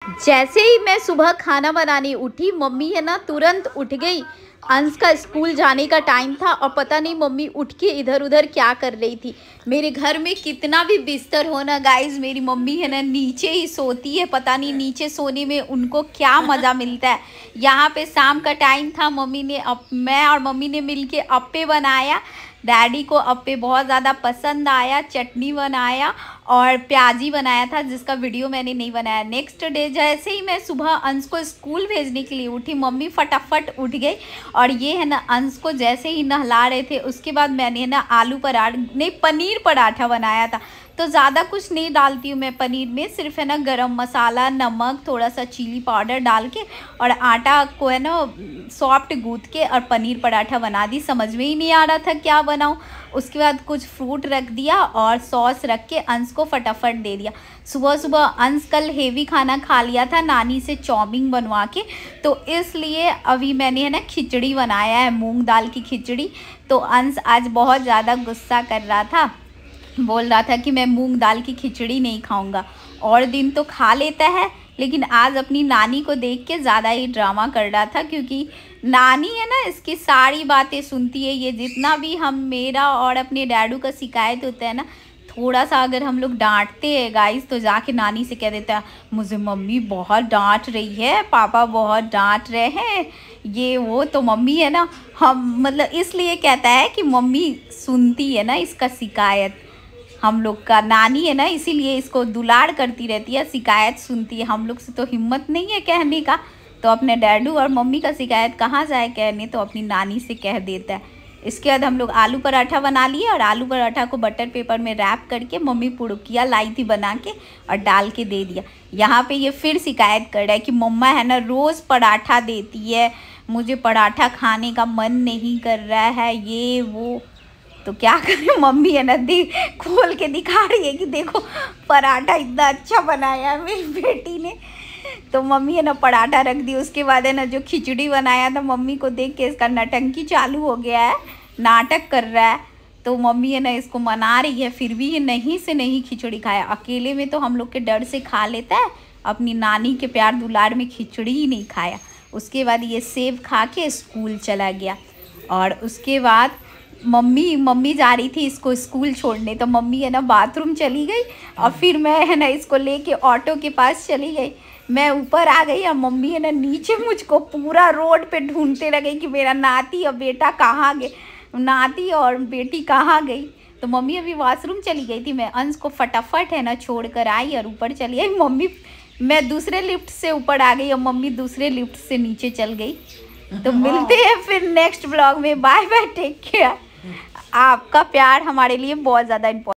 जैसे ही मैं सुबह खाना बनाने उठी, मम्मी है ना तुरंत उठ गई। अंश का स्कूल जाने का टाइम था और पता नहीं मम्मी उठ के इधर उधर क्या कर रही थी। मेरे घर में कितना भी बिस्तर हो ना गाइज, मेरी मम्मी है ना नीचे ही सोती है। पता नहीं नीचे सोने में उनको क्या मज़ा मिलता है। यहाँ पे शाम का टाइम था, मैं और मम्मी ने मिलके अप्पे बनाया। डैडी को अप्पे बहुत ज़्यादा पसंद आया। चटनी बनाया और प्याजी बनाया था, जिसका वीडियो मैंने नहीं बनाया। नेक्स्ट डे जैसे ही मैं सुबह अंश को स्कूल भेजने के लिए उठी, मम्मी फटाफट उठ गई और ये है ना अंश को जैसे ही नहला रहे थे, उसके बाद मैंने ना पनीर पराठा बनाया था। तो ज़्यादा कुछ नहीं डालती हूँ मैं पनीर में, सिर्फ है ना गरम मसाला, नमक, थोड़ा सा चिली पाउडर डाल के और आटा को है ना सॉफ्ट गूँथ के और पनीर पराठा बना दी। समझ में ही नहीं आ रहा था क्या बनाऊँ। उसके बाद कुछ फ्रूट रख दिया और सॉस रख के अंश को फटाफट दे दिया। सुबह सुबह अंश कल हेवी खाना खा लिया था नानी से चाउमीन बनवा के, तो इसलिए अभी मैंने है ना खिचड़ी बनाया है, मूंग दाल की खिचड़ी। तो अंश आज बहुत ज़्यादा गुस्सा कर रहा था, बोल रहा था कि मैं मूंग दाल की खिचड़ी नहीं खाऊंगा। और दिन तो खा लेता है, लेकिन आज अपनी नानी को देख के ज़्यादा ही ड्रामा कर रहा था, क्योंकि नानी है ना इसकी सारी बातें सुनती है। ये जितना भी मेरा और अपने डैडू का शिकायत होता है ना, थोड़ा सा अगर हम लोग डांटते हैं गाइस, तो जाके नानी से कह देता है मुझे मम्मी बहुत डांट रही है, पापा बहुत डांट रहे हैं, ये वो। तो मम्मी है ना मतलब इसलिए कहता है कि मम्मी सुनती है ना इसका शिकायत हम लोग का। नानी है ना इसीलिए इसको दुलार करती रहती है, शिकायत सुनती है। हम लोग से तो हिम्मत नहीं है कहने का, तो अपने डैडू और मम्मी का शिकायत कहाँ जाए कहने, तो अपनी नानी से कह देता है। इसके बाद हम लोग आलू पराठा बना लिए और आलू पराठा को बटर पेपर में रैप करके मम्मी पुड़ुकिया लाई थी बना के और डाल के दे दिया। यहाँ पे ये फिर शिकायत कर रहा है कि मम्मा है ना रोज़ पराठा देती है, मुझे पराठा खाने का मन नहीं कर रहा है, ये वो। तो क्या करें, मम्मी है ना खोल के दिखा रही है कि देखो पराठा इतना अच्छा बनाया है मेरी बेटी ने। तो मम्मी है ना पराठा रख दी। उसके बाद है ना जो खिचड़ी बनाया था, मम्मी को देख के इसका नटंकी चालू हो गया है, नाटक कर रहा है। तो मम्मी है ना इसको मना रही है, फिर भी ये नहीं से नहीं खिचड़ी खाया। अकेले में तो हम लोग के डर से खा लेता है, अपनी नानी के प्यार दुलार में खिचड़ी ही नहीं खाया। उसके बाद ये सेब खा के स्कूल चला गया। और उसके बाद मम्मी जा रही थी इसको स्कूल छोड़ने, तो मम्मी है ना बाथरूम चली गई और फिर मैं है ना इसको लेके ऑटो के पास चली गई। मैं ऊपर आ गई और मम्मी है ना नीचे मुझको पूरा रोड पे ढूंढते रह गई कि मेरा नाती और बेटा कहाँ गए, नाती और बेटी कहाँ गई। तो मम्मी अभी वॉशरूम चली गई थी। मैं अंश को फटाफट है ना छोड़ कर आई और ऊपर चली गई। मैं दूसरे लिफ्ट से ऊपर आ गई और मम्मी दूसरे लिफ्ट से नीचे चल गई। तो मिलते हैं फिर नेक्स्ट ब्लॉग में। Bye bye, take care. आपका प्यार हमारे लिए बहुत ज़्यादा इम्पोर्टेंट।